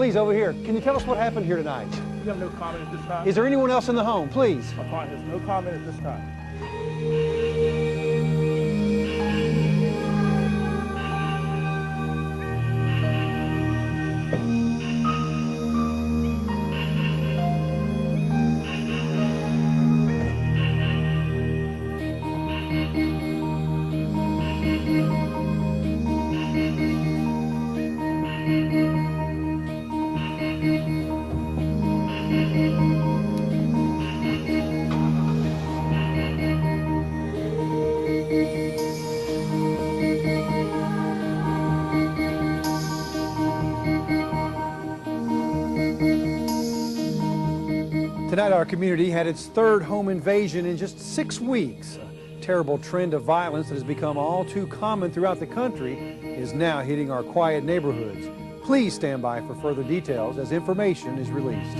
please, over here. Can you tell us what happened here tonight? You have no comment at this time? Is there anyone else in the home, please? My client has no comment at this time. Tonight, our community had its third home invasion in just 6 weeks. A terrible trend of violence that has become all too common throughout the country is now hitting our quiet neighborhoods. Please stand by for further details as information is released.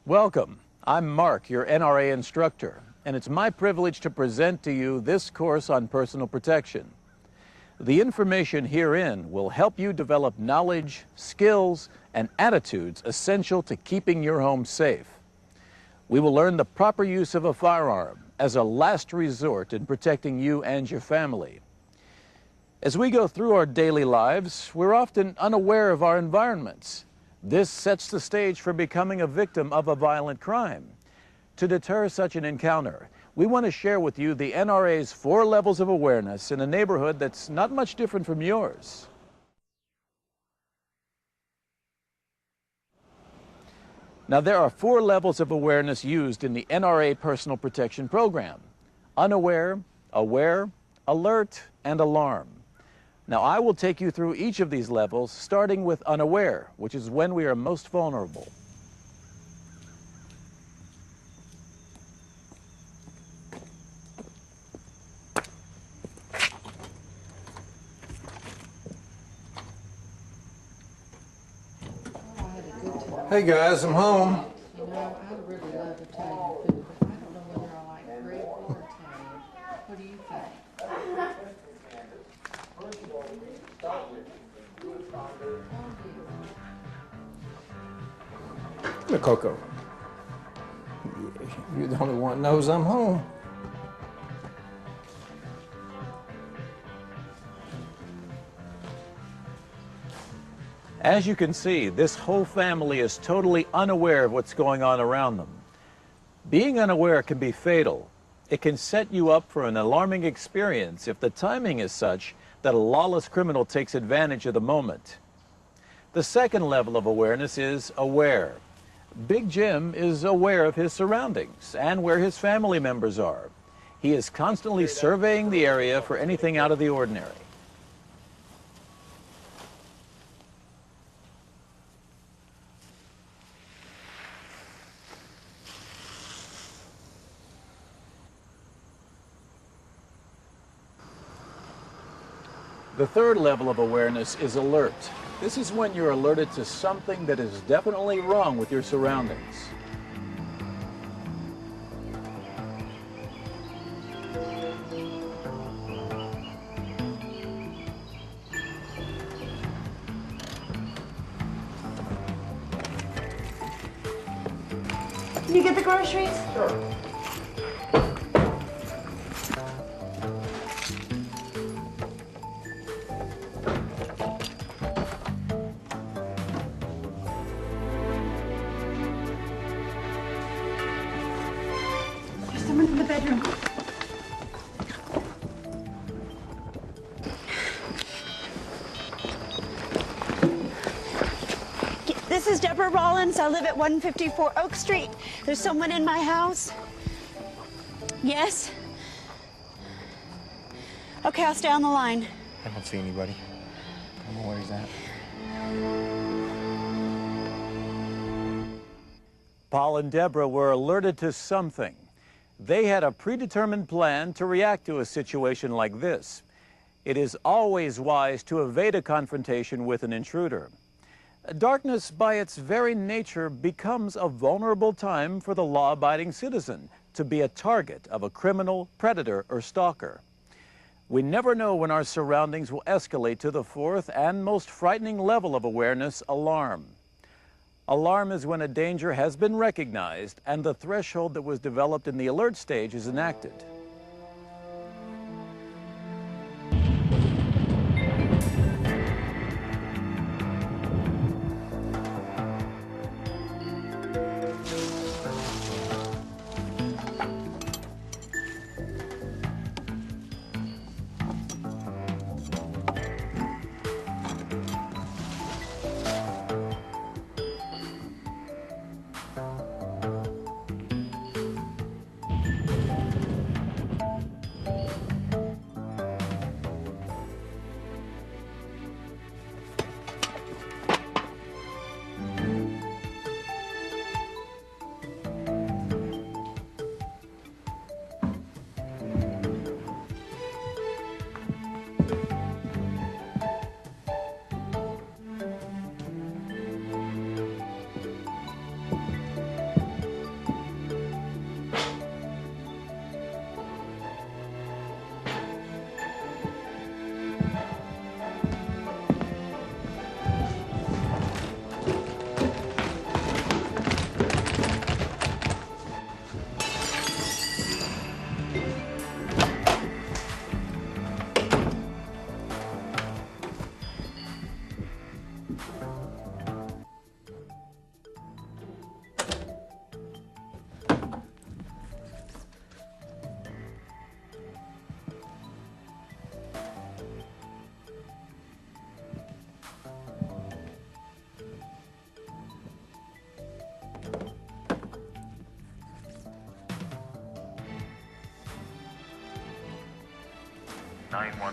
Welcome. I'm Mark, your NRA instructor, and it's my privilege to present to you this course on personal protection. The information herein will help you develop knowledge, skills, and attitudes essential to keeping your home safe. We will learn the proper use of a firearm as a last resort in protecting you and your family. As we go through our daily lives, we're often unaware of our environments. This sets the stage for becoming a victim of a violent crime. To deter such an encounter, we want to share with you the NRA's 4 levels of awareness in a neighborhood that's not much different from yours. Now, there are 4 levels of awareness used in the NRA Personal Protection Program: unaware, aware, alert, and alarm. Now, I will take you through each of these levels, starting with unaware, which is when we are most vulnerable. Hey guys, I'm home. You know, I'd really love Italian food, but I don't know whether I like Greek or Italian. What do you think? Come here, Coco. Yeah, you're the only one that knows I'm home. As you can see, this whole family is totally unaware of what's going on around them. Being unaware can be fatal. It can set you up for an alarming experience if the timing is such that a lawless criminal takes advantage of the moment. The second level of awareness is aware. Big Jim is aware of his surroundings and where his family members are. He is constantly surveying the area for anything out of the ordinary. The third level of awareness is alert. This is when you're alerted to something that is definitely wrong with your surroundings. Can you get the groceries? Sure. There's someone in the bedroom. This is Deborah Rollins. I live at 154 Oak Street. There's someone in my house. Yes? Okay, I'll stay on the line. I don't see anybody. I don't know where he's at. Paul and Deborah were alerted to something. They had a predetermined plan to react to a situation like this. It is always wise to evade a confrontation with an intruder. Darkness, by its very nature, becomes a vulnerable time for the law-abiding citizen to be a target of a criminal, predator, or stalker. We never know when our surroundings will escalate to the fourth and most frightening level of awareness, alarm. Alarm is when a danger has been recognized and the threshold that was developed in the alert stage is enacted.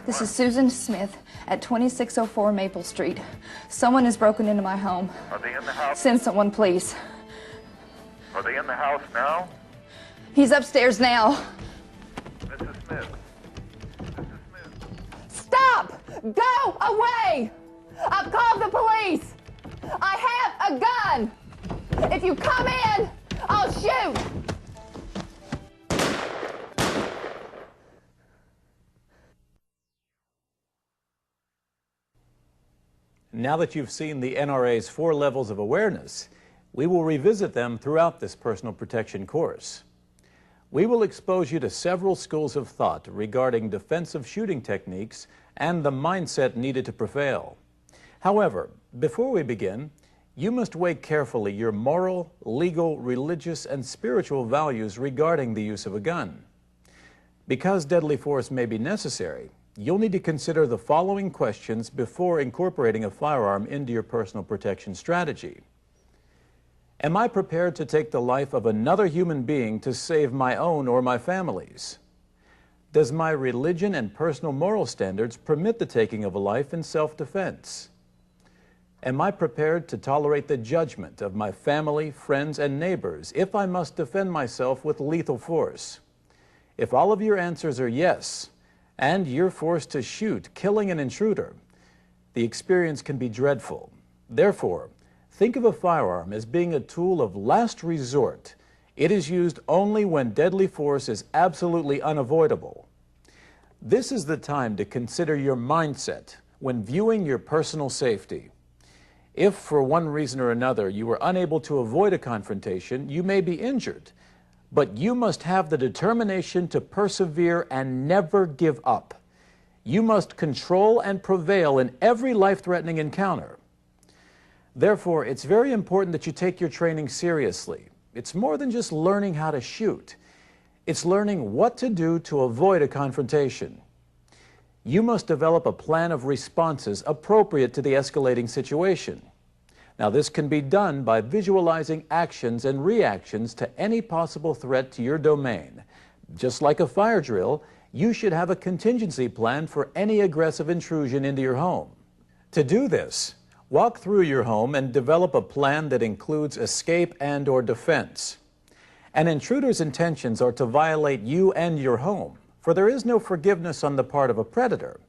This is Susan Smith at 2604 Maple Street. Someone has broken into my home. Are they in the house? Send someone, please. Are they in the house now? He's upstairs now. Mrs. Smith. Mrs. Smith. Stop! Go away! I've called the police. I have a gun. If you come in, I'll shoot. Now that you've seen the NRA's 4 levels of awareness, we will revisit them throughout this personal protection course. We will expose you to several schools of thought regarding defensive shooting techniques and the mindset needed to prevail. However, before we begin, you must weigh carefully your moral, legal, religious, and spiritual values regarding the use of a gun. Because deadly force may be necessary, you'll need to consider the following questions before incorporating a firearm into your personal protection strategy. Am I prepared to take the life of another human being to save my own or my family's? Does my religion and personal moral standards permit the taking of a life in self-defense? Am I prepared to tolerate the judgment of my family, friends, and neighbors if I must defend myself with lethal force? If all of your answers are yes, and you're forced to shoot, killing an intruder, the experience can be dreadful. Therefore, think of a firearm as being a tool of last resort. It is used only when deadly force is absolutely unavoidable. This is the time to consider your mindset when viewing your personal safety. If, for one reason or another, you were unable to avoid a confrontation, you may be injured. But you must have the determination to persevere and never give up. You must control and prevail in every life-threatening encounter. Therefore, it's very important that you take your training seriously. It's more than just learning how to shoot. It's learning what to do to avoid a confrontation. You must develop a plan of responses appropriate to the escalating situation. Now, this can be done by visualizing actions and reactions to any possible threat to your domain. Just like a fire drill, you should have a contingency plan for any aggressive intrusion into your home. To do this, walk through your home and develop a plan that includes escape and/or defense. An intruder's intentions are to violate you and your home, for there is no forgiveness on the part of a predator.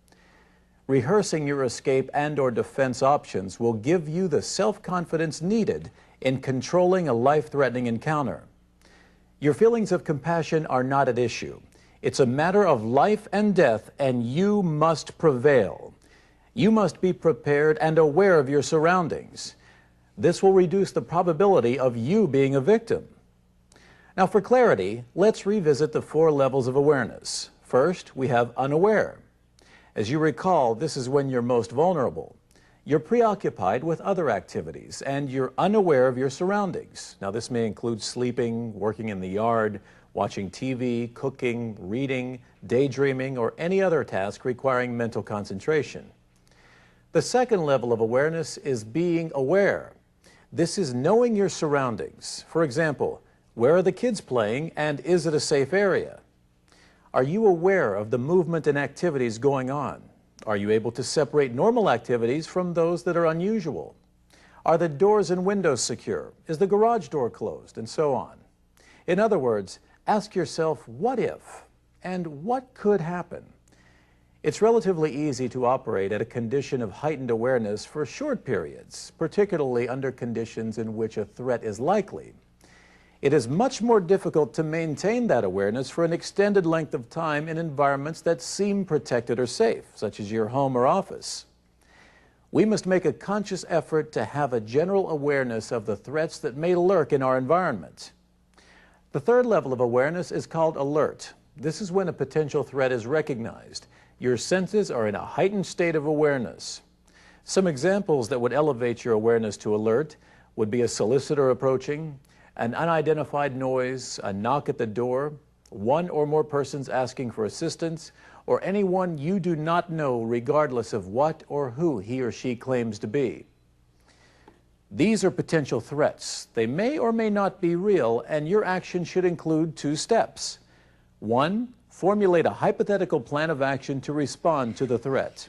Rehearsing your escape and/or defense options will give you the self-confidence needed in controlling a life-threatening encounter. Your feelings of compassion are not at issue. It's a matter of life and death, and you must prevail. You must be prepared and aware of your surroundings. This will reduce the probability of you being a victim. Now, for clarity, let's revisit the 4 levels of awareness. First, we have unaware. As you recall, this is when you're most vulnerable. You're preoccupied with other activities, and you're unaware of your surroundings. Now, this may include sleeping, working in the yard, watching TV, cooking, reading, daydreaming, or any other task requiring mental concentration. The second level of awareness is being aware. This is knowing your surroundings. For example, where are the kids playing, and is it a safe area? Are you aware of the movement and activities going on? Are you able to separate normal activities from those that are unusual? Are the doors and windows secure? Is the garage door closed? And so on. In other words, ask yourself, what if, and what could happen? It's relatively easy to operate at a condition of heightened awareness for short periods, particularly under conditions in which a threat is likely. It is much more difficult to maintain that awareness for an extended length of time in environments that seem protected or safe, such as your home or office. We must make a conscious effort to have a general awareness of the threats that may lurk in our environment. The third level of awareness is called alert. This is when a potential threat is recognized. Your senses are in a heightened state of awareness. Some examples that would elevate your awareness to alert would be a solicitor approaching, an unidentified noise, a knock at the door, one or more persons asking for assistance, or anyone you do not know regardless of what or who he or she claims to be. These are potential threats. They may or may not be real, and your action should include 2 steps. 1, formulate a hypothetical plan of action to respond to the threat.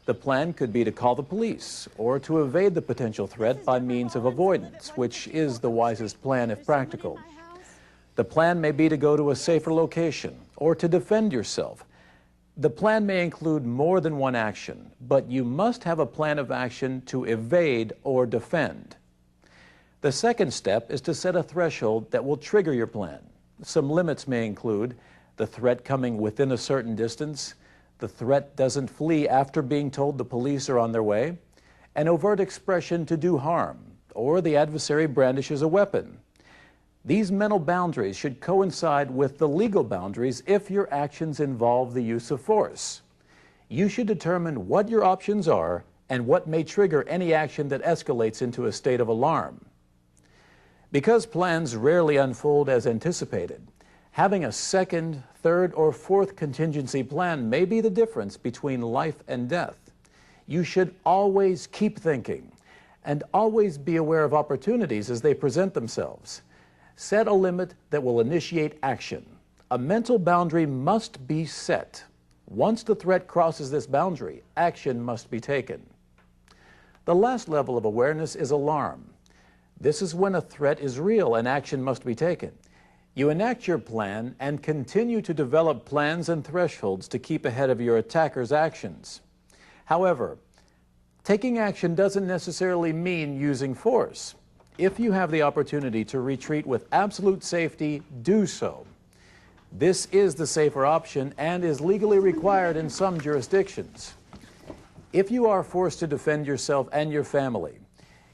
The plan could be to call the police or to evade the potential threat by means of avoidance, which is the wisest plan if practical. The plan may be to go to a safer location or to defend yourself. The plan may include more than one action, but you must have a plan of action to evade or defend. The second step is to set a threshold that will trigger your plan. Some limits may include the threat coming within a certain distance, the threat doesn't flee after being told the police are on their way, an overt expression to do harm, or the adversary brandishes a weapon. These mental boundaries should coincide with the legal boundaries if your actions involve the use of force. You should determine what your options are and what may trigger any action that escalates into a state of alarm. Because plans rarely unfold as anticipated, having a second, third, or fourth contingency plan may be the difference between life and death. You should always keep thinking and always be aware of opportunities as they present themselves. Set a limit that will initiate action. A mental boundary must be set. Once the threat crosses this boundary, action must be taken. The last level of awareness is alarm. This is when a threat is real and action must be taken. You enact your plan and continue to develop plans and thresholds to keep ahead of your attacker's actions. However, taking action doesn't necessarily mean using force. If you have the opportunity to retreat with absolute safety, do so. This is the safer option and is legally required in some jurisdictions. If you are forced to defend yourself and your family,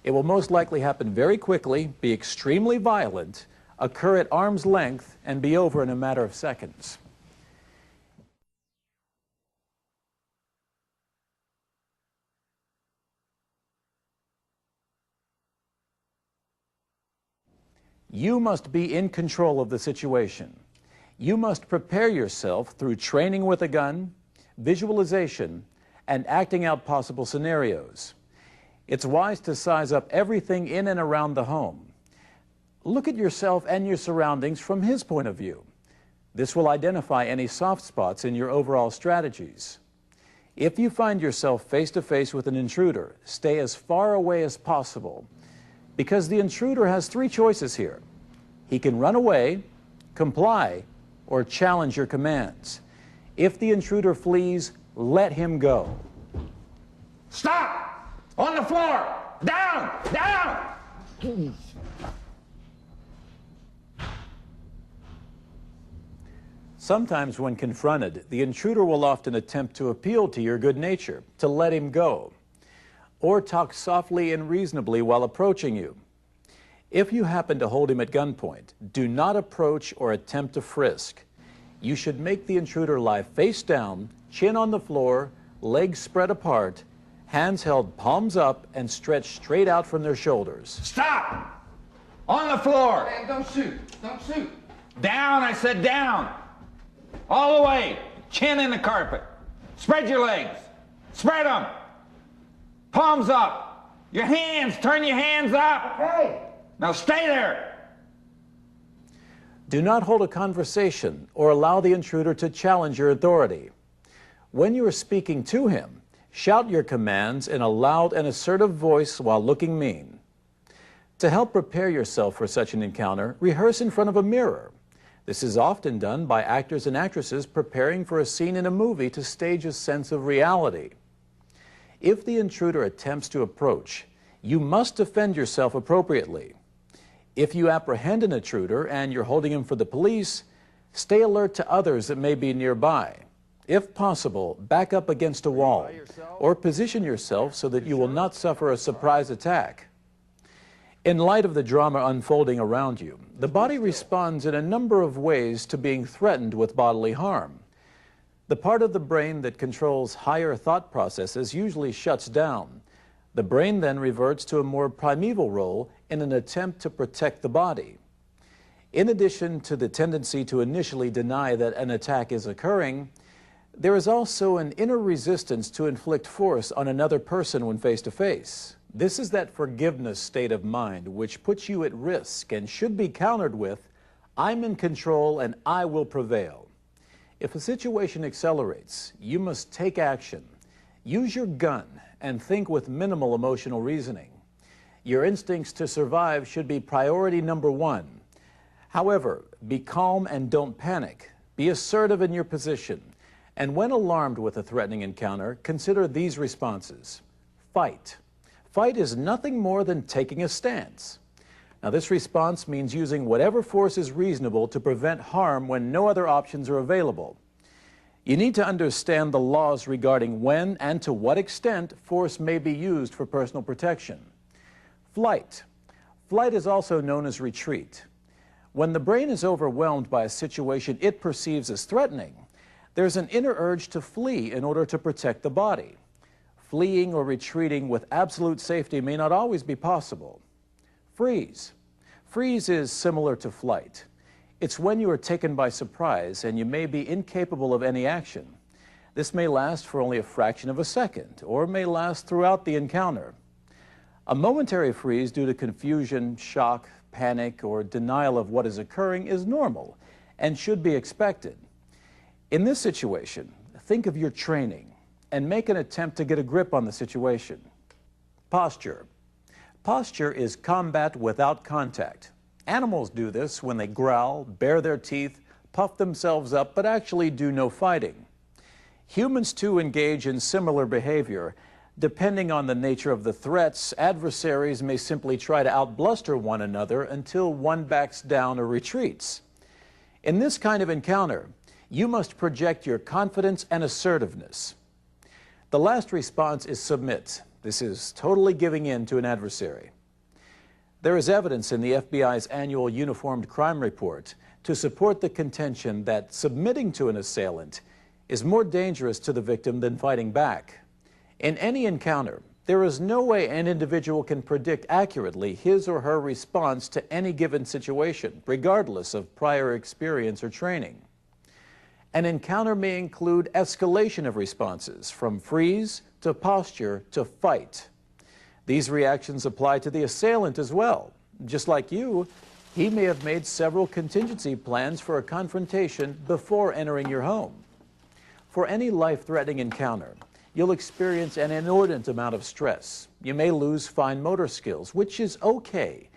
it will most likely happen very quickly, be extremely violent, occur at arm's length, and be over in a matter of seconds. You must be in control of the situation. You must prepare yourself through training with a gun, visualization, and acting out possible scenarios. It's wise to size up everything in and around the home. Look at yourself and your surroundings from his point of view. This will identify any soft spots in your overall strategies. If you find yourself face to face with an intruder, stay as far away as possible, because the intruder has 3 choices here. He can run away, comply, or challenge your commands. If the intruder flees, let him go. Stop! On the floor! Down! Down! Sometimes when confronted, the intruder will often attempt to appeal to your good nature, to let him go, or talk softly and reasonably while approaching you. If you happen to hold him at gunpoint, do not approach or attempt to frisk. You should make the intruder lie face down, chin on the floor, legs spread apart, hands held palms up and stretched straight out from their shoulders. Stop! On the floor! Man, don't shoot. Don't shoot. Down, I said down! All the way! Chin in the carpet! Spread your legs! Spread them! Palms up! Your hands! Turn your hands up! Hey! Now stay there! Do not hold a conversation or allow the intruder to challenge your authority. When you are speaking to him, shout your commands in a loud and assertive voice while looking mean. To help prepare yourself for such an encounter, rehearse in front of a mirror. This is often done by actors and actresses preparing for a scene in a movie to stage a sense of reality. If the intruder attempts to approach, you must defend yourself appropriately. If you apprehend an intruder and you're holding him for the police, stay alert to others that may be nearby. If possible, back up against a wall or position yourself so that you will not suffer a surprise attack. In light of the drama unfolding around you, the body responds in a number of ways to being threatened with bodily harm. The part of the brain that controls higher thought processes usually shuts down. The brain then reverts to a more primeval role in an attempt to protect the body. In addition to the tendency to initially deny that an attack is occurring, there is also an inner resistance to inflict force on another person when face to face. This is that forgiveness state of mind which puts you at risk and should be countered with, "I'm in control and I will prevail." If a situation accelerates, you must take action. Use your gun and think with minimal emotional reasoning. Your instincts to survive should be priority number one. However, be calm and don't panic. Be assertive in your position. And when alarmed with a threatening encounter, consider these responses. Fight. Fight is nothing more than taking a stance. Now, this response means using whatever force is reasonable to prevent harm when no other options are available. You need to understand the laws regarding when and to what extent force may be used for personal protection. Flight. Flight is also known as retreat. When the brain is overwhelmed by a situation it perceives as threatening, there's an inner urge to flee in order to protect the body. Fleeing or retreating with absolute safety may not always be possible. Freeze. Freeze is similar to flight. It's when you are taken by surprise and you may be incapable of any action. This may last for only a fraction of a second or may last throughout the encounter. A momentary freeze due to confusion, shock, panic, or denial of what is occurring is normal and should be expected. In this situation, think of your training and make an attempt to get a grip on the situation. Posture. Posture is combat without contact. Animals do this when they growl, bare their teeth, puff themselves up, but actually do no fighting. Humans too engage in similar behavior. Depending on the nature of the threats, adversaries may simply try to outbluster one another until one backs down or retreats. In this kind of encounter, you must project your confidence and assertiveness. The last response is submit. This is totally giving in to an adversary. There is evidence in the FBI's annual Uniformed Crime Report to support the contention that submitting to an assailant is more dangerous to the victim than fighting back. In any encounter, there is no way an individual can predict accurately his or her response to any given situation, regardless of prior experience or training. An encounter may include escalation of responses, from freeze to posture to fight. These reactions apply to the assailant as well. Just like you, he may have made several contingency plans for a confrontation before entering your home. For any life-threatening encounter, you'll experience an inordinate amount of stress. You may lose fine motor skills, which is okay,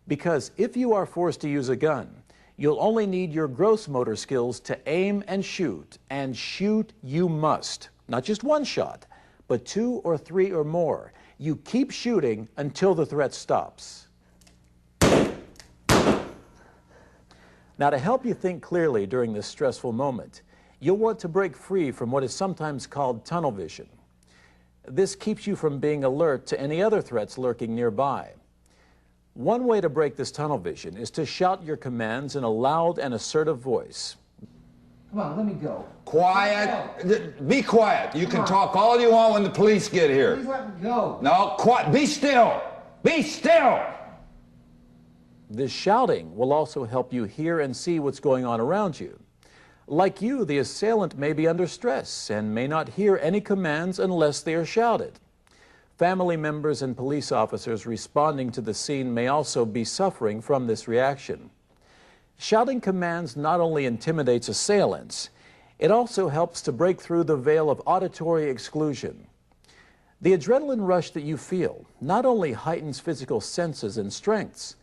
because if you are forced to use a gun, you'll only need your gross motor skills to aim and shoot you must. Not just one shot, but 2 or 3 or more. You keep shooting until the threat stops. Now, to help you think clearly during this stressful moment, you'll want to break free from what is sometimes called tunnel vision. This keeps you from being alert to any other threats lurking nearby. One way to break this tunnel vision is to shout your commands in a loud and assertive voice. Come on, let me go. Quiet. Be quiet. You can talk all you want when the police get here. Please let me go. No, quiet. Be still. Be still. This shouting will also help you hear and see what's going on around you. Like you, the assailant may be under stress and may not hear any commands unless they are shouted. Family members and police officers responding to the scene may also be suffering from this reaction. Shouting commands not only intimidates assailants, it also helps to break through the veil of auditory exclusion. The adrenaline rush that you feel not only heightens physical senses and strengths,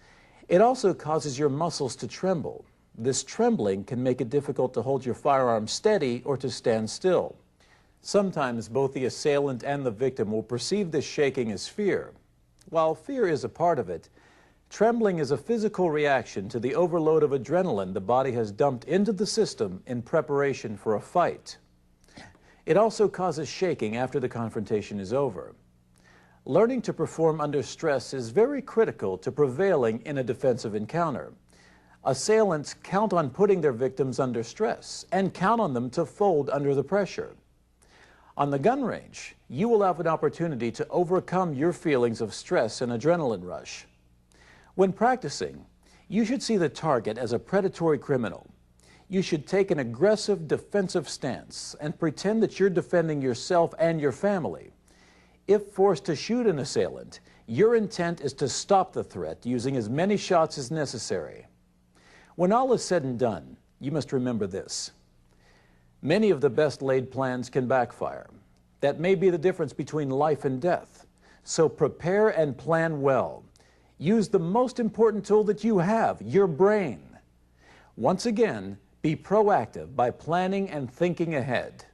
it also causes your muscles to tremble. This trembling can make it difficult to hold your firearm steady or to stand still. Sometimes both the assailant and the victim will perceive this shaking as fear. While fear is a part of it, trembling is a physical reaction to the overload of adrenaline the body has dumped into the system in preparation for a fight. It also causes shaking after the confrontation is over. Learning to perform under stress is very critical to prevailing in a defensive encounter. Assailants count on putting their victims under stress and count on them to fold under the pressure. On the gun range, you will have an opportunity to overcome your feelings of stress and adrenaline rush. When practicing, you should see the target as a predatory criminal. You should take an aggressive defensive stance and pretend that you're defending yourself and your family. If forced to shoot an assailant, your intent is to stop the threat using as many shots as necessary. When all is said and done, you must remember this. Many of the best laid plans can backfire. That may be the difference between life and death. So prepare and plan well. Use the most important tool that you have, your brain. Once again, be proactive by planning and thinking ahead.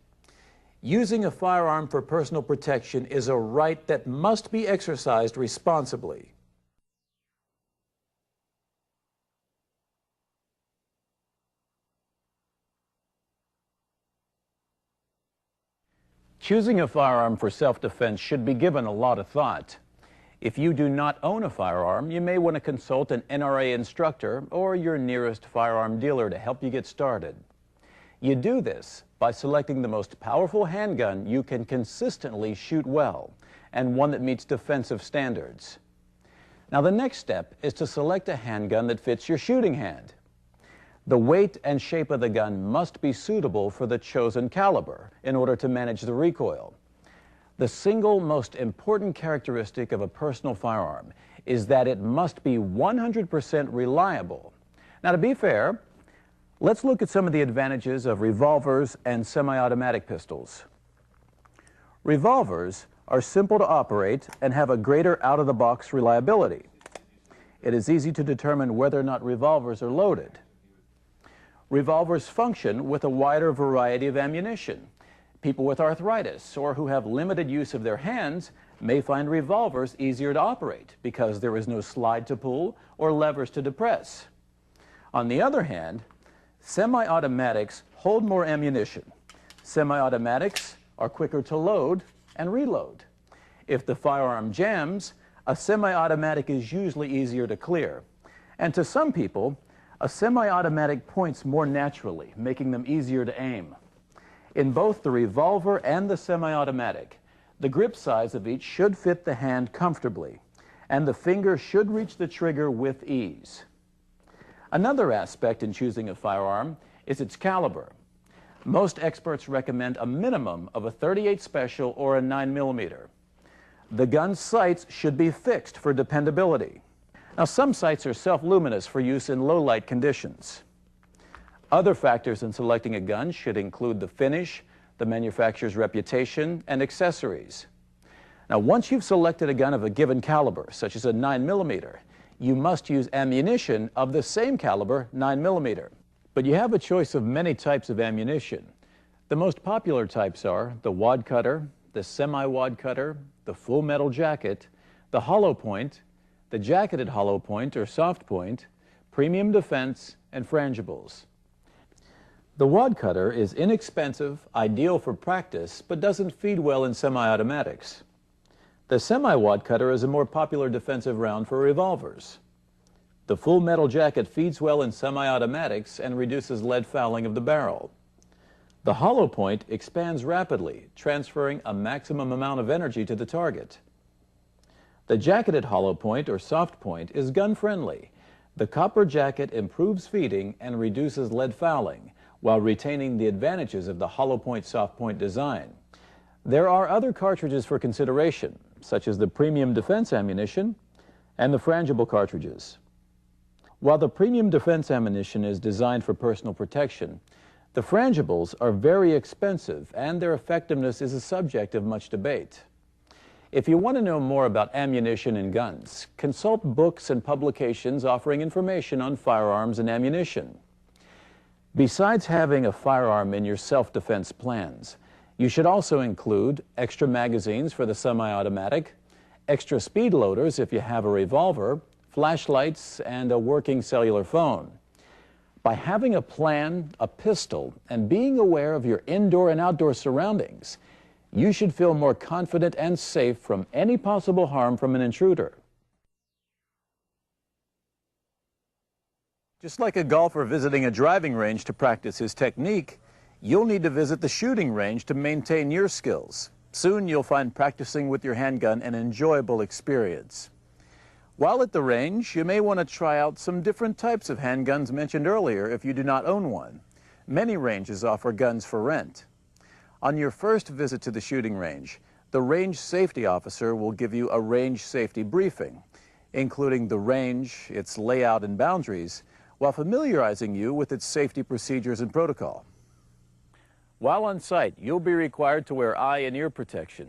Using a firearm for personal protection is a right that must be exercised responsibly. Choosing a firearm for self-defense should be given a lot of thought. If you do not own a firearm, you may want to consult an NRA instructor or your nearest firearm dealer to help you get started. You do this by selecting the most powerful handgun you can consistently shoot well, and one that meets defensive standards. Now, the next step is to select a handgun that fits your shooting hand. The weight and shape of the gun must be suitable for the chosen caliber in order to manage the recoil. The single most important characteristic of a personal firearm is that it must be 100% reliable. Now, to be fair, let's look at some of the advantages of revolvers and semi-automatic pistols. Revolvers are simple to operate and have a greater out-of-the-box reliability. It is easy to determine whether or not revolvers are loaded. Revolvers function with a wider variety of ammunition. People with arthritis or who have limited use of their hands may find revolvers easier to operate because there is no slide to pull or levers to depress. On the other hand, semi-automatics hold more ammunition. Semi-automatics are quicker to load and reload. If the firearm jams, a semi-automatic is usually easier to clear. And to some people, a semi-automatic points more naturally, making them easier to aim. In both the revolver and the semi-automatic, the grip size of each should fit the hand comfortably, and the finger should reach the trigger with ease. Another aspect in choosing a firearm is its caliber. Most experts recommend a minimum of a .38 Special or a 9mm. The gun's sights should be fixed for dependability. Now, some sights are self-luminous for use in low-light conditions. Other factors in selecting a gun should include the finish, the manufacturer's reputation, and accessories. Now, once you've selected a gun of a given caliber, such as a 9mm, you must use ammunition of the same caliber, 9mm. But you have a choice of many types of ammunition. The most popular types are the wad cutter, the semi-wad cutter, the full metal jacket, the hollow point, the jacketed hollow point or soft point, premium defense, and frangibles. The wad cutter is inexpensive, ideal for practice, but doesn't feed well in semi-automatics. The semi-wad cutter is a more popular defensive round for revolvers. The full metal jacket feeds well in semi-automatics and reduces lead fouling of the barrel. The hollow point expands rapidly, transferring a maximum amount of energy to the target. The jacketed hollow point or soft point is gun-friendly. The copper jacket improves feeding and reduces lead fouling, while retaining the advantages of the hollow point soft point design. There are other cartridges for consideration, such as the premium defense ammunition and the frangible cartridges. While the premium defense ammunition is designed for personal protection, the frangibles are very expensive and their effectiveness is a subject of much debate. If you want to know more about ammunition and guns, consult books and publications offering information on firearms and ammunition. Besides having a firearm in your self-defense plans, you should also include extra magazines for the semi-automatic, extra speed loaders if you have a revolver, flashlights, and a working cellular phone. By having a plan, a pistol, and being aware of your indoor and outdoor surroundings, you should feel more confident and safe from any possible harm from an intruder. Just like a golfer visiting a driving range to practice his technique, you'll need to visit the shooting range to maintain your skills. Soon you'll find practicing with your handgun an enjoyable experience. While at the range, you may want to try out some different types of handguns mentioned earlier if you do not own one. Many ranges offer guns for rent. On your first visit to the shooting range, the range safety officer will give you a range safety briefing, including the range, its layout and boundaries, while familiarizing you with its safety procedures and protocol. While on site, you'll be required to wear eye and ear protection.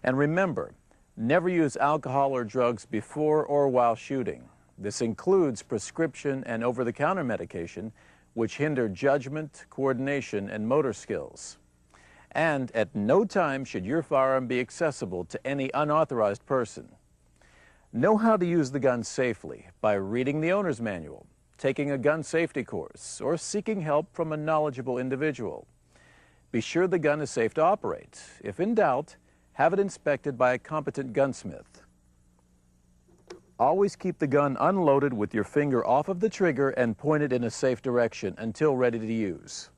And remember, never use alcohol or drugs before or while shooting. This includes prescription and over-the-counter medication, which hinder judgment, coordination, and motor skills. And at no time should your firearm be accessible to any unauthorized person. Know how to use the gun safely by reading the owner's manual, taking a gun safety course, or seeking help from a knowledgeable individual. Be sure the gun is safe to operate. If in doubt, have it inspected by a competent gunsmith. Always keep the gun unloaded with your finger off of the trigger and pointed in a safe direction until ready to use.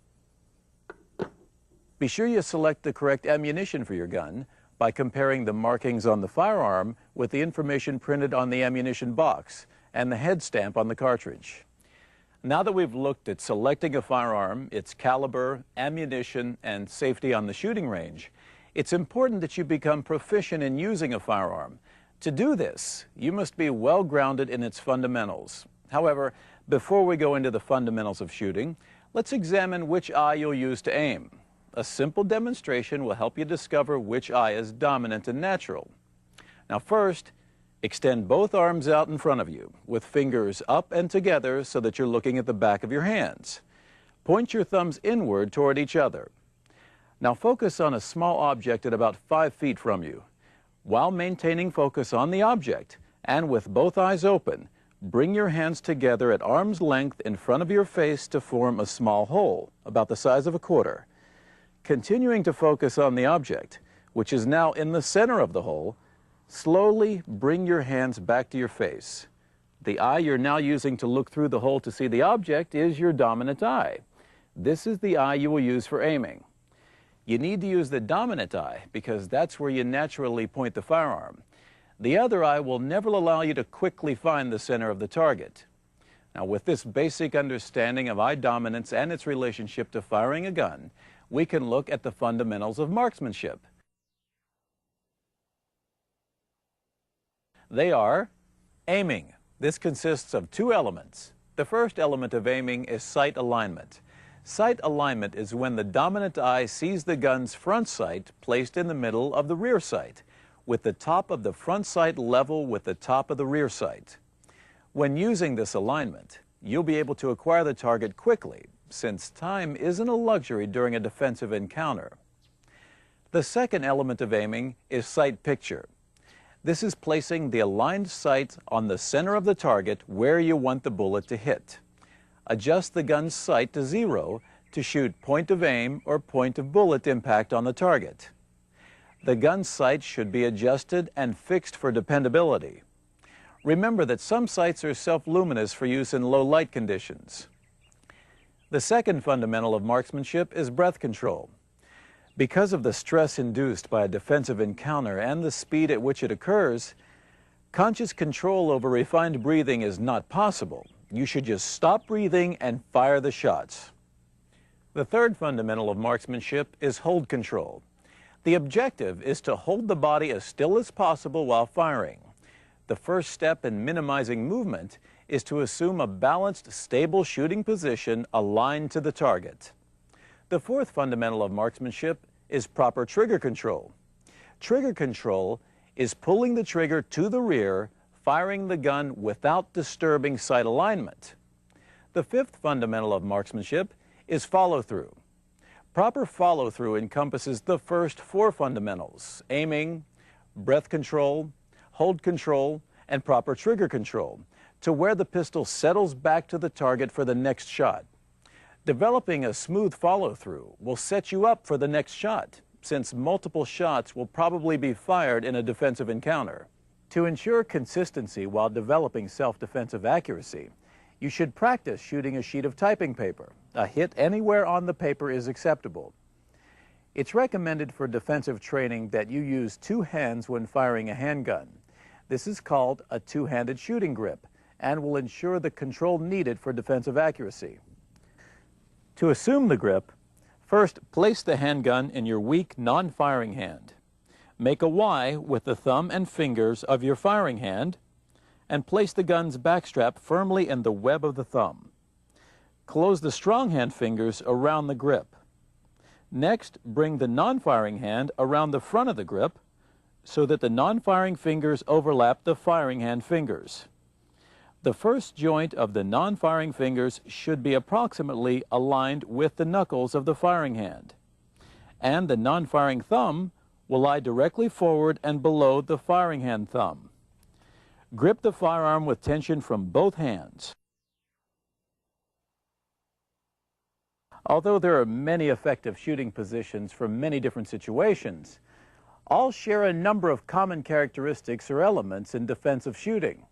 Be sure you select the correct ammunition for your gun by comparing the markings on the firearm with the information printed on the ammunition box and the head stamp on the cartridge. Now that we've looked at selecting a firearm, its caliber, ammunition, and safety on the shooting range, it's important that you become proficient in using a firearm. To do this, you must be well grounded in its fundamentals. However, before we go into the fundamentals of shooting, let's examine which eye you'll use to aim. A simple demonstration will help you discover which eye is dominant and natural. Now first, extend both arms out in front of you, with fingers up and together so that you're looking at the back of your hands. Point your thumbs inward toward each other. Now focus on a small object at about 5 feet from you. While maintaining focus on the object, and with both eyes open, bring your hands together at arm's length in front of your face to form a small hole, about the size of a quarter. Continuing to focus on the object, which is now in the center of the hole, slowly bring your hands back to your face. The eye you're now using to look through the hole to see the object is your dominant eye. This is the eye you will use for aiming. You need to use the dominant eye because that's where you naturally point the firearm. The other eye will never allow you to quickly find the center of the target. Now, with this basic understanding of eye dominance and its relationship to firing a gun, we can look at the fundamentals of marksmanship. They are aiming. This consists of 2 elements. The first element of aiming is sight alignment. Sight alignment is when the dominant eye sees the gun's front sight placed in the middle of the rear sight, with the top of the front sight level with the top of the rear sight. When using this alignment, you'll be able to acquire the target quickly, since time isn't a luxury during a defensive encounter. The second element of aiming is sight picture. This is placing the aligned sight on the center of the target where you want the bullet to hit. Adjust the gun's sight to 0 to shoot point of aim or point of bullet impact on the target. The gun's sight should be adjusted and fixed for dependability. Remember that some sights are self-luminous for use in low light conditions. The second fundamental of marksmanship is breath control. Because of the stress induced by a defensive encounter and the speed at which it occurs, conscious control over refined breathing is not possible. You should just stop breathing and fire the shots. The third fundamental of marksmanship is hold control. The objective is to hold the body as still as possible while firing. The first step in minimizing movement is to assume a balanced, stable shooting position aligned to the target. The fourth fundamental of marksmanship is proper trigger control. Trigger control is pulling the trigger to the rear, firing the gun without disturbing sight alignment. The fifth fundamental of marksmanship is follow-through. Proper follow-through encompasses the first four fundamentals: aiming, breath control, hold control, and proper trigger control, to where the pistol settles back to the target for the next shot. Developing a smooth follow-through will set you up for the next shot, since multiple shots will probably be fired in a defensive encounter. To ensure consistency while developing self-defensive accuracy, you should practice shooting a sheet of typing paper. A hit anywhere on the paper is acceptable. It's recommended for defensive training that you use two hands when firing a handgun. This is called a two-handed shooting grip and will ensure the control needed for defensive accuracy. To assume the grip, first place the handgun in your weak, non-firing hand. Make a Y with the thumb and fingers of your firing hand and place the gun's backstrap firmly in the web of the thumb. Close the strong hand fingers around the grip. Next, bring the non-firing hand around the front of the grip so that the non-firing fingers overlap the firing hand fingers. The first joint of the non-firing fingers should be approximately aligned with the knuckles of the firing hand, and the non-firing thumb will lie directly forward and below the firing hand thumb. Grip the firearm with tension from both hands. Although there are many effective shooting positions for many different situations, all share a number of common characteristics or elements in defensive shooting.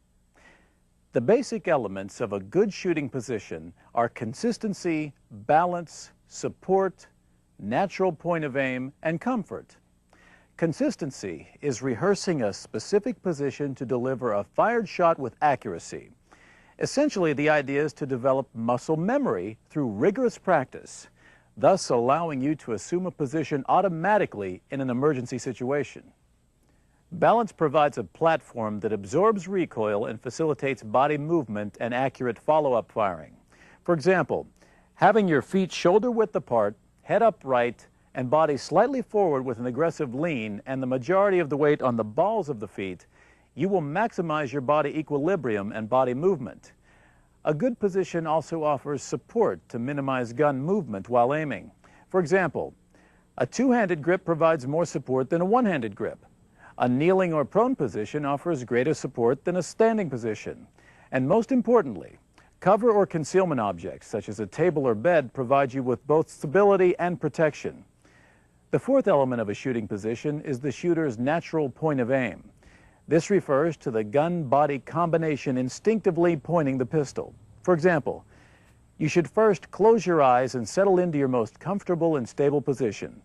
The basic elements of a good shooting position are consistency, balance, support, natural point of aim, and comfort. Consistency is rehearsing a specific position to deliver a fired shot with accuracy. Essentially, the idea is to develop muscle memory through rigorous practice, thus allowing you to assume a position automatically in an emergency situation. Balance provides a platform that absorbs recoil and facilitates body movement and accurate follow-up firing. For example, having your feet shoulder-width apart, head upright, and body slightly forward with an aggressive lean and the majority of the weight on the balls of the feet, you will maximize your body equilibrium and body movement. A good position also offers support to minimize gun movement while aiming. For example, a two-handed grip provides more support than a one-handed grip. A kneeling or prone position offers greater support than a standing position. And most importantly, cover or concealment objects, such as a table or bed, provide you with both stability and protection. The fourth element of a shooting position is the shooter's natural point of aim. This refers to the gun-body combination instinctively pointing the pistol. For example, you should first close your eyes and settle into your most comfortable and stable position.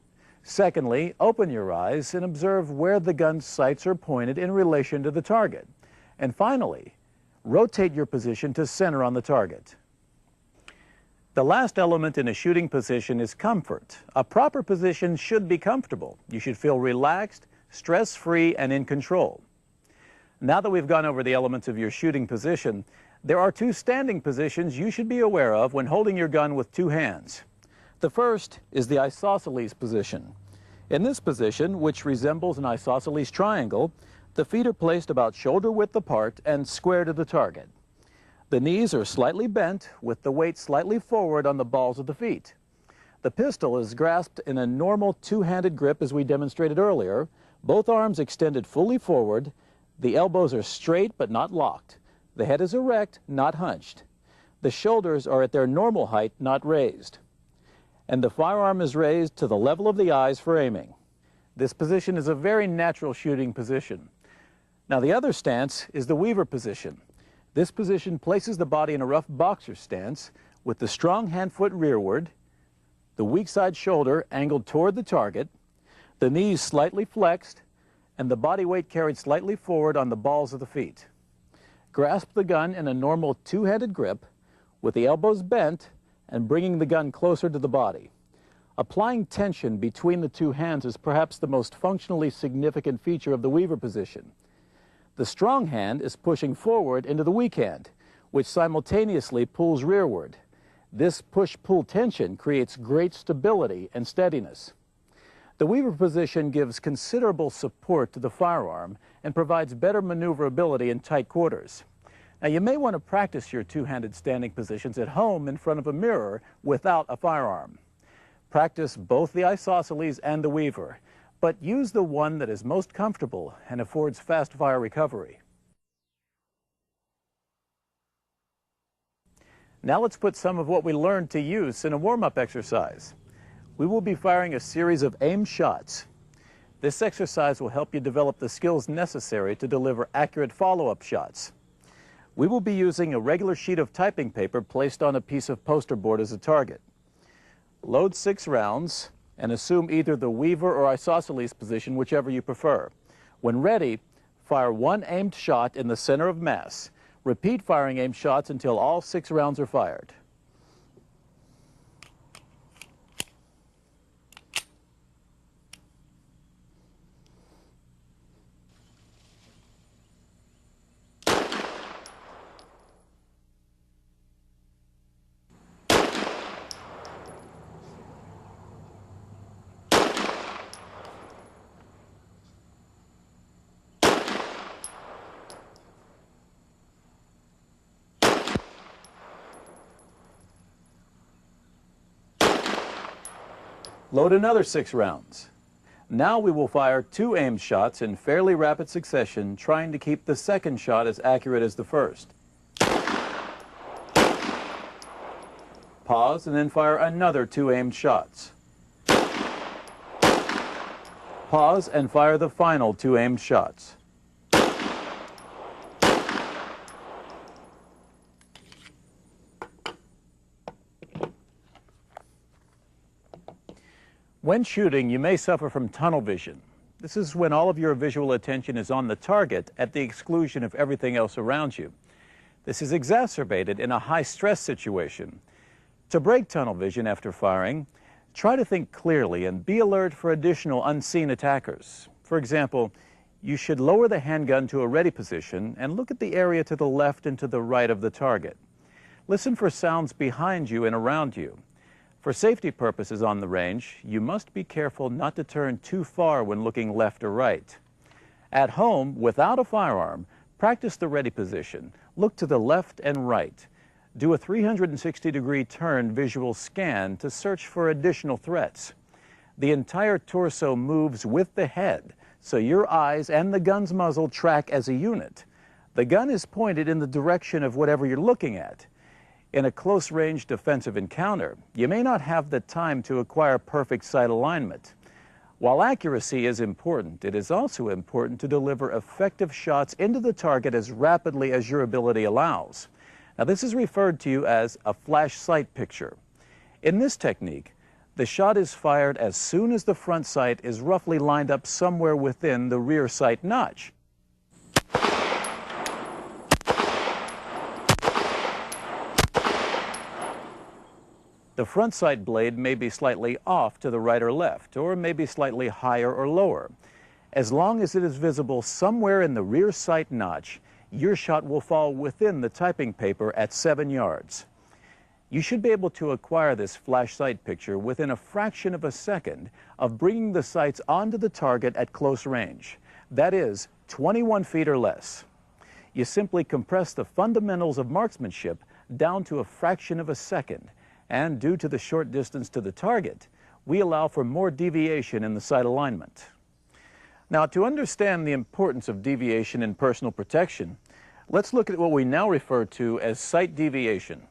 Secondly, open your eyes and observe where the gun's sights are pointed in relation to the target. And finally, rotate your position to center on the target. The last element in a shooting position is comfort. A proper position should be comfortable. You should feel relaxed, stress-free, and in control. Now that we've gone over the elements of your shooting position, there are two standing positions you should be aware of when holding your gun with two hands. The first is the isosceles position. In this position, which resembles an isosceles triangle, the feet are placed about shoulder width apart and square to the target. The knees are slightly bent with the weight slightly forward on the balls of the feet. The pistol is grasped in a normal two-handed grip as we demonstrated earlier, both arms extended fully forward, the elbows are straight but not locked, the head is erect, not hunched, the shoulders are at their normal height, not raised, and the firearm is raised to the level of the eyes for aiming. This position is a very natural shooting position. Now the other stance is the Weaver position. This position places the body in a rough boxer stance with the strong hand-foot rearward, the weak side shoulder angled toward the target, the knees slightly flexed, and the body weight carried slightly forward on the balls of the feet. Grasp the gun in a normal two-handed grip with the elbows bent and bringing the gun closer to the body. Applying tension between the two hands is perhaps the most functionally significant feature of the Weaver position. The strong hand is pushing forward into the weak hand, which simultaneously pulls rearward. This push-pull tension creates great stability and steadiness. The Weaver position gives considerable support to the firearm and provides better maneuverability in tight quarters. Now, you may want to practice your two-handed standing positions at home in front of a mirror without a firearm. Practice both the isosceles and the Weaver, but use the one that is most comfortable and affords fast fire recovery. Now let's put some of what we learned to use in a warm-up exercise. We will be firing a series of aimed shots. This exercise will help you develop the skills necessary to deliver accurate follow-up shots. We will be using a regular sheet of typing paper placed on a piece of poster board as a target. Load 6 rounds and assume either the Weaver or isosceles position, whichever you prefer. When ready, fire one aimed shot in the center of mass. Repeat firing aimed shots until all 6 rounds are fired. Load another 6 rounds. Now we will fire 2 aimed shots in fairly rapid succession, trying to keep the second shot as accurate as the first. Pause and then fire another 2 aimed shots. Pause and fire the final 2 aimed shots. When shooting, you may suffer from tunnel vision. This is when all of your visual attention is on the target at the exclusion of everything else around you. This is exacerbated in a high-stress situation. To break tunnel vision after firing, try to think clearly and be alert for additional unseen attackers. For example, you should lower the handgun to a ready position and look at the area to the left and to the right of the target. Listen for sounds behind you and around you. For safety purposes on the range, you must be careful not to turn too far when looking left or right. At home, without a firearm, practice the ready position. Look to the left and right. Do a 360-degree turn visual scan to search for additional threats. The entire torso moves with the head, so your eyes and the gun's muzzle track as a unit. The gun is pointed in the direction of whatever you're looking at. In a close-range defensive encounter, you may not have the time to acquire perfect sight alignment. While accuracy is important, it is also important to deliver effective shots into the target as rapidly as your ability allows. Now, this is referred to as a flash sight picture. In this technique, the shot is fired as soon as the front sight is roughly lined up somewhere within the rear sight notch. The front sight blade may be slightly off to the right or left, or maybe slightly higher or lower. As long as it is visible somewhere in the rear sight notch, your shot will fall within the typing paper at 7 yards. You should be able to acquire this flash sight picture within a fraction of a second of bringing the sights onto the target at close range. That is, 21 feet or less. You simply compress the fundamentals of marksmanship down to a fraction of a second. and due to the short distance to the target, we allow for more deviation in the sight alignment. Now, to understand the importance of deviation in personal protection, let's look at what we now refer to as sight deviation.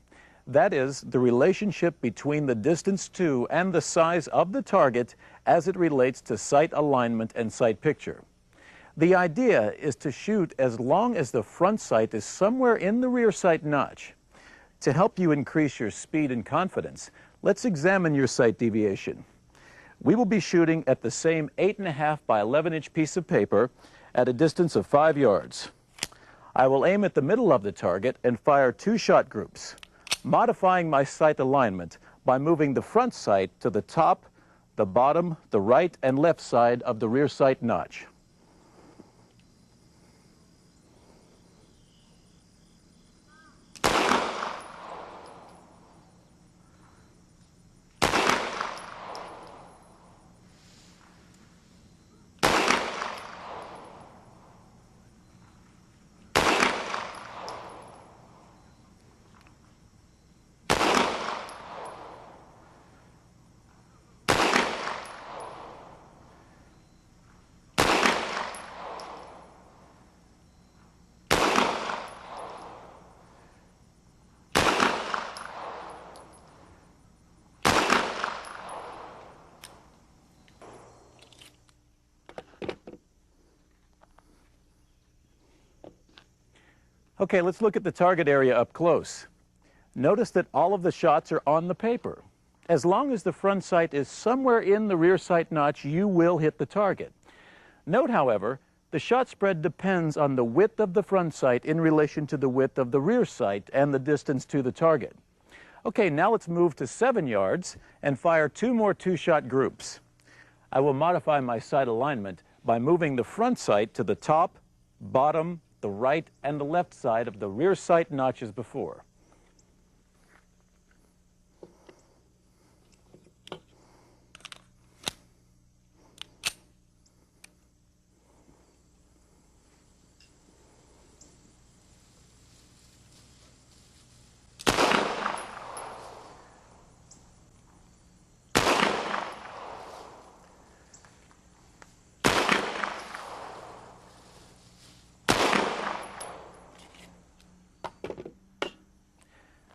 That is, the relationship between the distance to and the size of the target as it relates to sight alignment and sight picture. The idea is to shoot as long as the front sight is somewhere in the rear sight notch. To help you increase your speed and confidence, let's examine your sight deviation. We will be shooting at the same 8.5 by 11-inch piece of paper at a distance of 5 yards. I will aim at the middle of the target and fire 2 shot groups, modifying my sight alignment by moving the front sight to the top, the bottom, the right and left side of the rear sight notch. Okay, let's look at the target area up close. Notice that all of the shots are on the paper. As long as the front sight is somewhere in the rear sight notch, you will hit the target. Note, however, the shot spread depends on the width of the front sight in relation to the width of the rear sight and the distance to the target. Okay, now let's move to 7 yards and fire 2 more 2-shot groups. I will modify my sight alignment by moving the front sight to the top, bottom, the right and the left side of the rear sight notches before.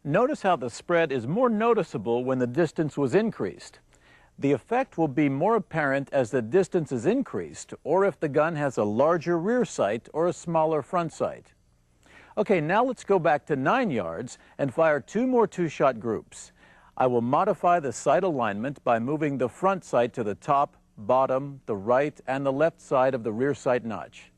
Notice how the spread is more noticeable when the distance was increased. The effect will be more apparent as the distance is increased, or if the gun has a larger rear sight or a smaller front sight. Okay, now let's go back to 9 yards and fire 2 more 2-shot groups. I will modify the sight alignment by moving the front sight to the top, bottom, the right and the left side of the rear sight notch.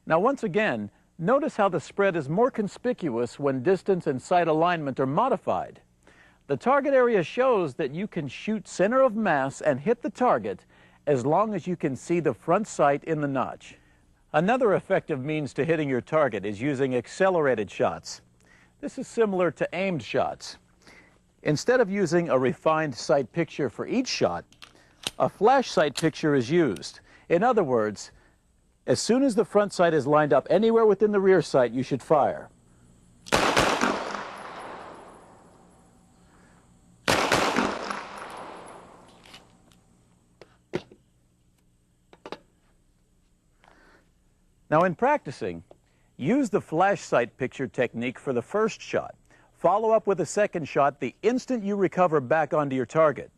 Now once again, notice how the spread is more conspicuous when distance and sight alignment are modified. The target area shows that you can shoot center of mass and hit the target as long as you can see the front sight in the notch. Another effective means to hitting your target is using accelerated shots. This is similar to aimed shots. Instead of using a refined sight picture for each shot, a flash sight picture is used. In other words, as soon as the front sight is lined up anywhere within the rear sight, you should fire. Now in practicing, use the flash sight picture technique for the first shot. Follow up with a second shot the instant you recover back onto your target.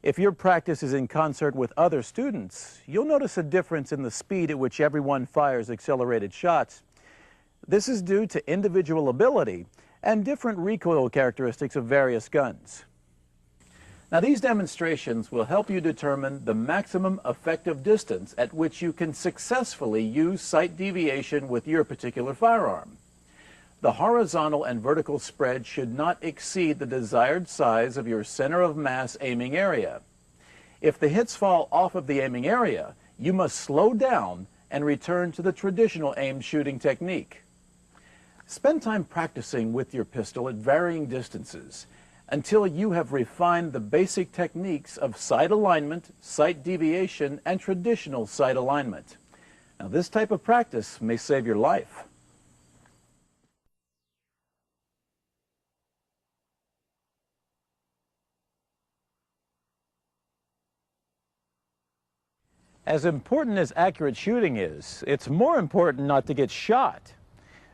If your practice is in concert with other students, you'll notice a difference in the speed at which everyone fires accelerated shots. This is due to individual ability and different recoil characteristics of various guns. Now, these demonstrations will help you determine the maximum effective distance at which you can successfully use sight deviation with your particular firearm. The horizontal and vertical spread should not exceed the desired size of your center of mass aiming area. If the hits fall off of the aiming area, you must slow down and return to the traditional aim shooting technique. Spend time practicing with your pistol at varying distances until you have refined the basic techniques of sight alignment, sight deviation, and traditional sight alignment. Now, this type of practice may save your life. As important as accurate shooting is, it's more important not to get shot.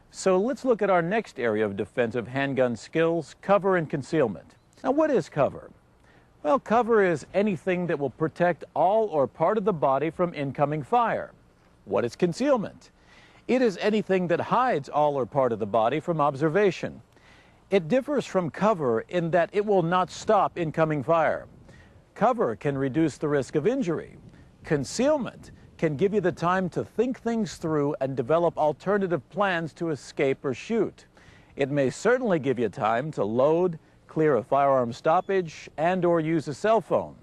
So let's look at our next area of defensive handgun skills, cover and concealment. Now, what is cover? Well, cover is anything that will protect all or part of the body from incoming fire. What is concealment? It is anything that hides all or part of the body from observation. It differs from cover in that it will not stop incoming fire. Cover can reduce the risk of injury. Concealment can give you the time to think things through and develop alternative plans to escape or shoot. It may certainly give you time to load, clear a firearm stoppage, and/or use a cell phone.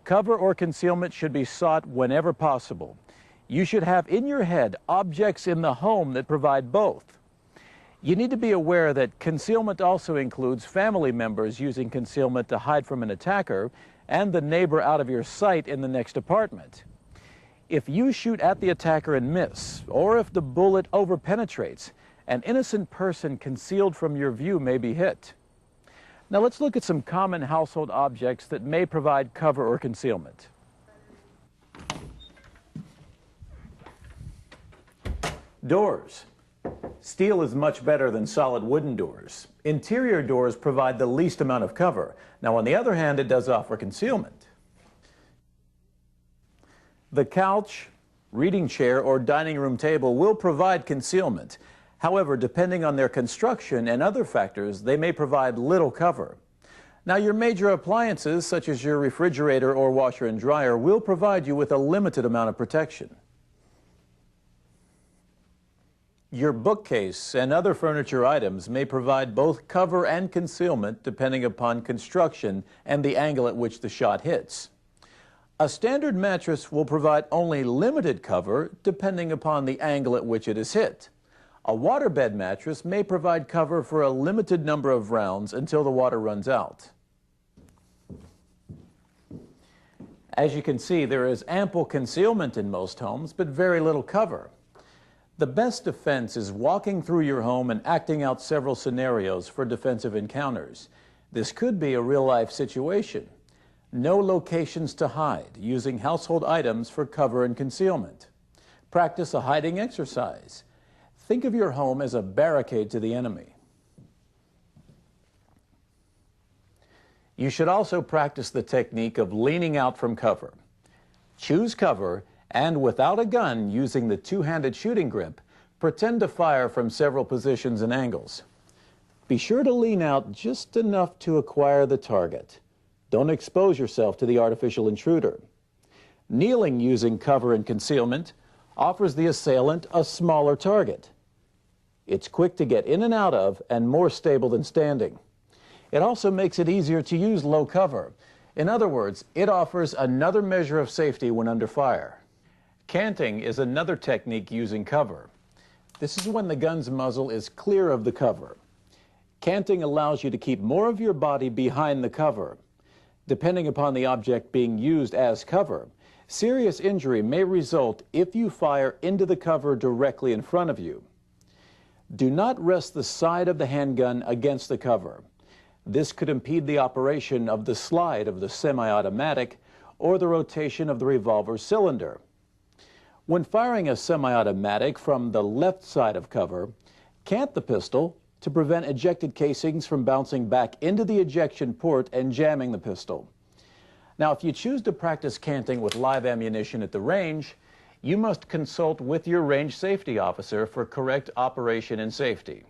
Cover or concealment should be sought whenever possible. You should have in your head objects in the home that provide both. You need to be aware that concealment also includes family members using concealment to hide from an attacker and the neighbor out of your sight in the next apartment. If you shoot at the attacker and miss, or if the bullet overpenetrates, an innocent person concealed from your view may be hit. Now let's look at some common household objects that may provide cover or concealment. Doors. Steel is much better than solid wooden doors. Interior doors provide the least amount of cover. Now, on the other hand, it does offer concealment. The couch, reading chair, or dining room table will provide concealment. However, depending on their construction and other factors, they may provide little cover. Now, your major appliances, such as your refrigerator or washer and dryer, will provide you with a limited amount of protection. Your bookcase and other furniture items may provide both cover and concealment depending upon construction and the angle at which the shot hits. A standard mattress will provide only limited cover depending upon the angle at which it is hit. A waterbed mattress may provide cover for a limited number of rounds until the water runs out. As you can see, there is ample concealment in most homes, but very little cover. The best defense is walking through your home and acting out several scenarios for defensive encounters. This could be a real-life situation. Know locations to hide, using household items for cover and concealment. Practice a hiding exercise. Think of your home as a barricade to the enemy. You should also practice the technique of leaning out from cover. Choose cover and, without a gun, using the two-handed shooting grip, pretend to fire from several positions and angles. Be sure to lean out just enough to acquire the target. Don't expose yourself to the artificial intruder. Kneeling using cover and concealment offers the assailant a smaller target. It's quick to get in and out of and more stable than standing. It also makes it easier to use low cover. In other words, it offers another measure of safety when under fire. Canting is another technique using cover. This is when the gun's muzzle is clear of the cover. Canting allows you to keep more of your body behind the cover. Depending upon the object being used as cover, serious injury may result if you fire into the cover directly in front of you. Do not rest the side of the handgun against the cover. This could impede the operation of the slide of the semi-automatic or the rotation of the revolver cylinder. When firing a semi-automatic from the left side of cover, cant the pistol to prevent ejected casings from bouncing back into the ejection port and jamming the pistol. Now, if you choose to practice canting with live ammunition at the range, you must consult with your range safety officer for correct operation and safety.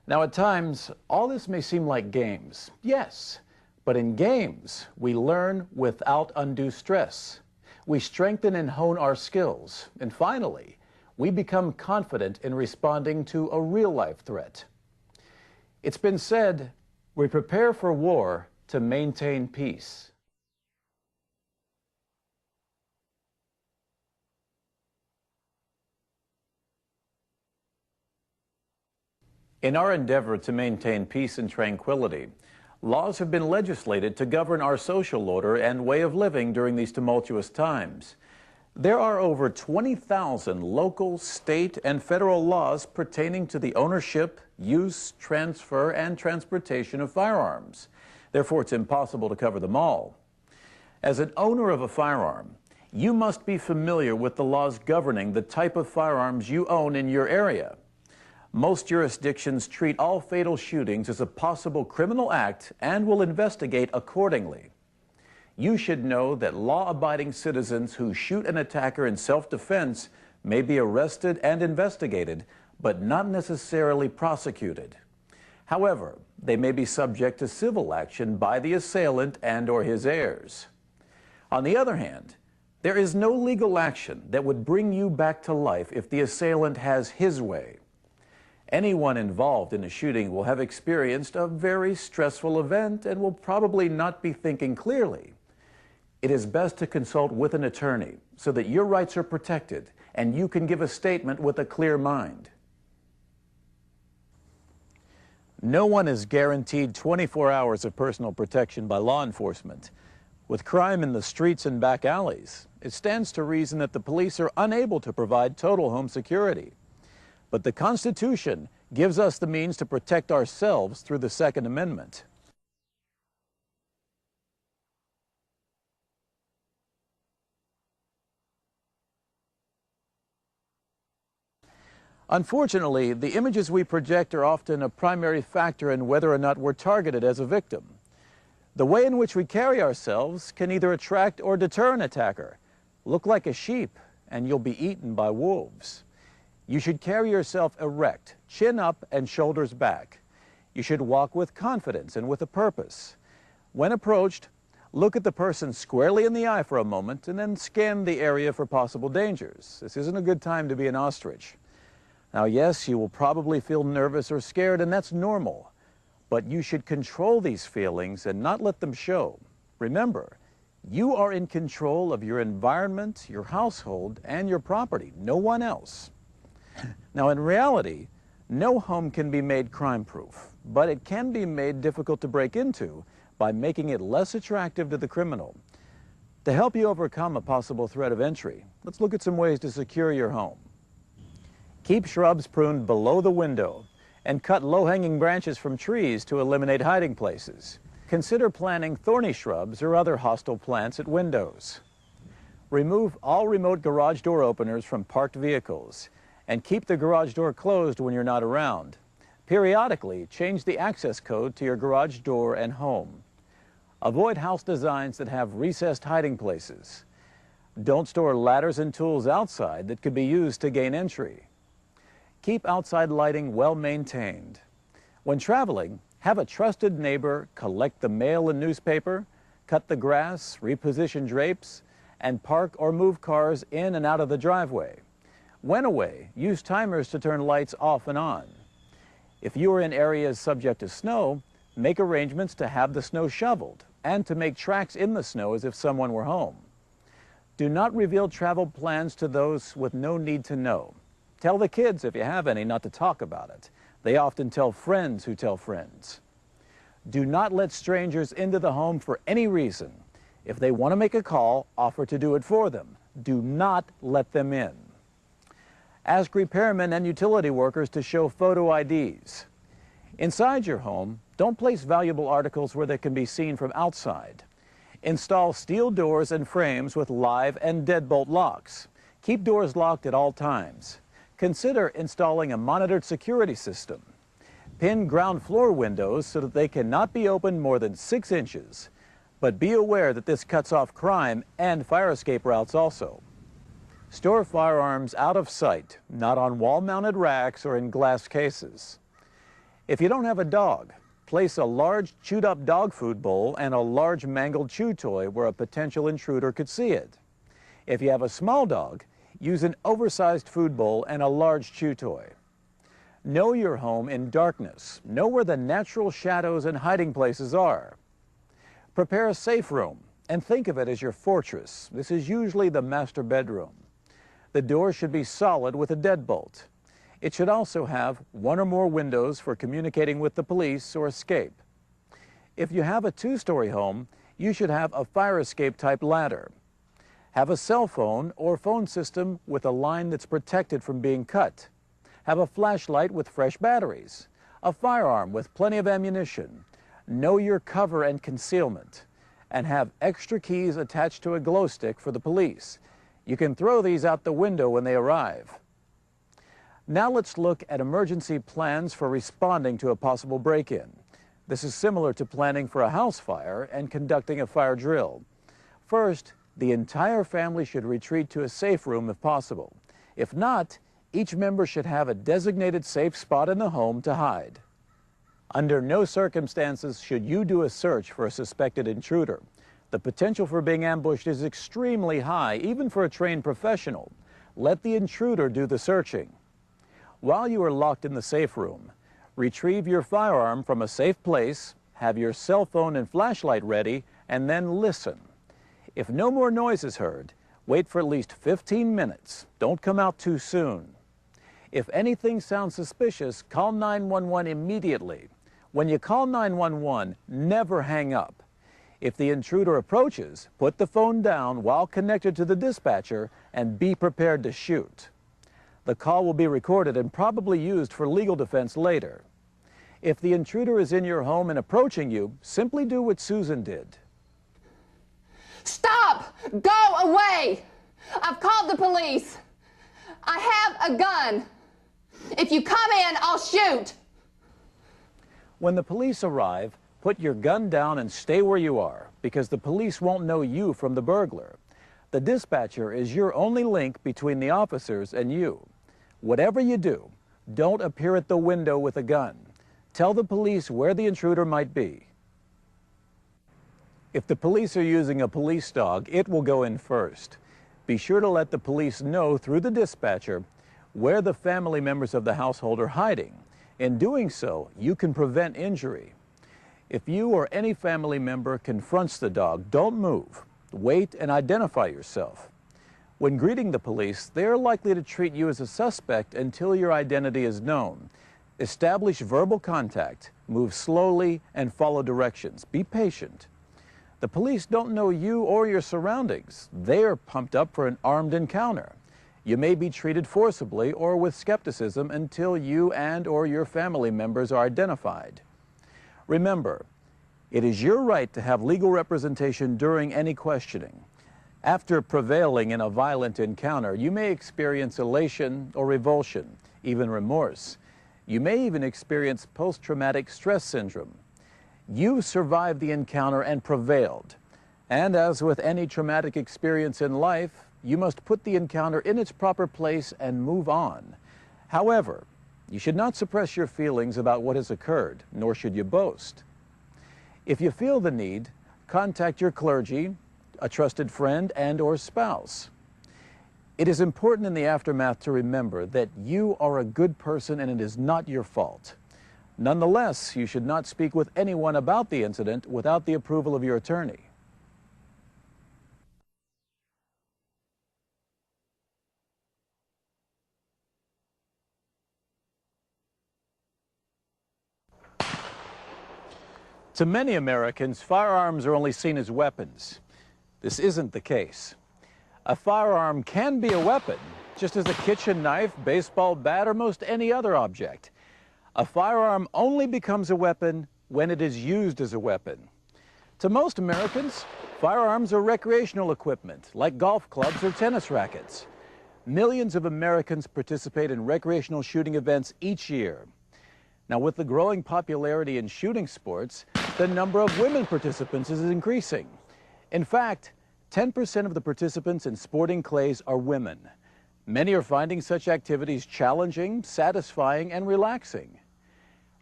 Now, at times, all this may seem like games. Yes, but in games, we learn without undue stress. We strengthen and hone our skills. And finally, we become confident in responding to a real-life threat. It's been said, we prepare for war to maintain peace. In our endeavor to maintain peace and tranquility, laws have been legislated to govern our social order and way of living during these tumultuous times. There are over 20,000 local, state, and federal laws pertaining to the ownership, use, transfer, and transportation of firearms. Therefore, it's impossible to cover them all. As an owner of a firearm, you must be familiar with the laws governing the type of firearms you own in your area. Most jurisdictions treat all fatal shootings as a possible criminal act and will investigate accordingly. You should know that law-abiding citizens who shoot an attacker in self-defense may be arrested and investigated, but not necessarily prosecuted. However, they may be subject to civil action by the assailant and/or his heirs. On the other hand, there is no legal action that would bring you back to life if the assailant has his way. Anyone involved in a shooting will have experienced a very stressful event and will probably not be thinking clearly. It is best to consult with an attorney so that your rights are protected and you can give a statement with a clear mind. No one is guaranteed 24 hours of personal protection by law enforcement. With crime in the streets and back alleys, it stands to reason that the police are unable to provide total home security. But the Constitution gives us the means to protect ourselves through the Second Amendment. Unfortunately, the images we project are often a primary factor in whether or not we're targeted as a victim. The way in which we carry ourselves can either attract or deter an attacker. Look like a sheep, and you'll be eaten by wolves. You should carry yourself erect, chin up and shoulders back. You should walk with confidence and with a purpose. When approached, look at the person squarely in the eye for a moment and then scan the area for possible dangers. This isn't a good time to be an ostrich. Now, yes, you will probably feel nervous or scared, and that's normal. But you should control these feelings and not let them show. Remember, you are in control of your environment, your household, and your property, no one else. Now, in reality, no home can be made crime-proof, but it can be made difficult to break into by making it less attractive to the criminal. To help you overcome a possible threat of entry, let's look at some ways to secure your home. Keep shrubs pruned below the window and cut low-hanging branches from trees to eliminate hiding places. Consider planting thorny shrubs or other hostile plants at windows. Remove all remote garage door openers from parked vehicles and keep the garage door closed when you're not around. Periodically, change the access code to your garage door and home. Avoid house designs that have recessed hiding places. Don't store ladders and tools outside that could be used to gain entry. Keep outside lighting well maintained. When traveling, have a trusted neighbor collect the mail and newspaper, cut the grass, reposition drapes, and park or move cars in and out of the driveway. When away, use timers to turn lights off and on. If you are in areas subject to snow, make arrangements to have the snow shoveled and to make tracks in the snow as if someone were home. Do not reveal travel plans to those with no need to know. Tell the kids, if you have any, not to talk about it. They often tell friends who tell friends. Do not let strangers into the home for any reason. If they want to make a call, offer to do it for them. Do not let them in. Ask repairmen and utility workers to show photo IDs. Inside your home, don't place valuable articles where they can be seen from outside. Install steel doors and frames with live and deadbolt locks. Keep doors locked at all times. Consider installing a monitored security system. Pin ground floor windows so that they cannot be opened more than 6 inches. But be aware that this cuts off crime and fire escape routes also. Store firearms out of sight, not on wall-mounted racks or in glass cases. If you don't have a dog, place a large chewed-up dog food bowl and a large mangled chew toy where a potential intruder could see it. If you have a small dog, use an oversized food bowl and a large chew toy. Know your home in darkness. Know where the natural shadows and hiding places are. Prepare a safe room and think of it as your fortress. This is usually the master bedroom. The door should be solid with a deadbolt. It should also have one or more windows for communicating with the police or escape. If you have a two-story home, you should have a fire escape type ladder. Have a cell phone or phone system with a line that's protected from being cut. Have a flashlight with fresh batteries. A firearm with plenty of ammunition. Know your cover and concealment. And have extra keys attached to a glow stick for the police. You can throw these out the window when they arrive. Now let's look at emergency plans for responding to a possible break-in. This is similar to planning for a house fire and conducting a fire drill. First, the entire family should retreat to a safe room if possible. If not, each member should have a designated safe spot in the home to hide. Under no circumstances should you do a search for a suspected intruder. The potential for being ambushed is extremely high, even for a trained professional. Let the intruder do the searching. While you are locked in the safe room, retrieve your firearm from a safe place, have your cell phone and flashlight ready, and then listen. If no more noise is heard, wait for at least 15 minutes. Don't come out too soon. If anything sounds suspicious, call 911 immediately. When you call 911, never hang up. If the intruder approaches, put the phone down while connected to the dispatcher and be prepared to shoot. The call will be recorded and probably used for legal defense later. If the intruder is in your home and approaching you, simply do what Susan did. Stop! Go away! I've called the police. I have a gun. If you come in, I'll shoot. When the police arrive, put your gun down and stay where you are, because the police won't know you from the burglar. The dispatcher is your only link between the officers and you. Whatever you do, don't appear at the window with a gun. Tell the police where the intruder might be. If the police are using a police dog, it will go in first. Be sure to let the police know through the dispatcher where the family members of the household are hiding. In doing so, you can prevent injury. If you or any family member confronts the dog, don't move. Wait and identify yourself. When greeting the police, they are likely to treat you as a suspect until your identity is known. Establish verbal contact, move slowly, and follow directions. Be patient. The police don't know you or your surroundings. They are pumped up for an armed encounter. You may be treated forcibly or with skepticism until you and/or your family members are identified. Remember, it is your right to have legal representation during any questioning. After prevailing in a violent encounter, you may experience elation or revulsion, even remorse. You may even experience post-traumatic stress syndrome. You survived the encounter and prevailed. And as with any traumatic experience in life, you must put the encounter in its proper place and move on. However, you should not suppress your feelings about what has occurred, nor should you boast. If you feel the need, contact your clergy, a trusted friend, and/or spouse. It is important in the aftermath to remember that you are a good person and it is not your fault. Nonetheless, you should not speak with anyone about the incident without the approval of your attorney. To many Americans, firearms are only seen as weapons. This isn't the case. A firearm can be a weapon, just as a kitchen knife, baseball bat, or most any other object. A firearm only becomes a weapon when it is used as a weapon. To most Americans, firearms are recreational equipment, like golf clubs or tennis rackets. Millions of Americans participate in recreational shooting events each year. Now, with the growing popularity in shooting sports, the number of women participants is increasing. In fact, 10% of the participants in sporting clays are women. Many are finding such activities challenging, satisfying, and relaxing.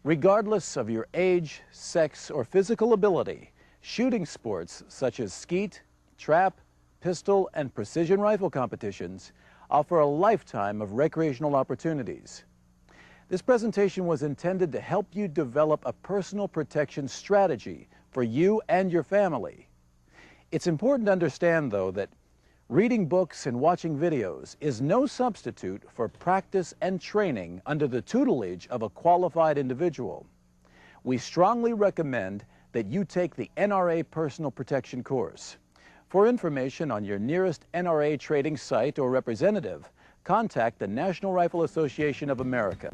Regardless of your age, sex, or physical ability, shooting sports such as skeet, trap, pistol, and precision rifle competitions offer a lifetime of recreational opportunities. This presentation was intended to help you develop a personal protection strategy for you and your family. It's important to understand, though, that Reading books and watching videos is no substitute for practice and training under the tutelage of a qualified individual. We strongly recommend that you take the NRA Personal Protection course. For information on your nearest NRA trading site or representative, contact the National Rifle Association of America.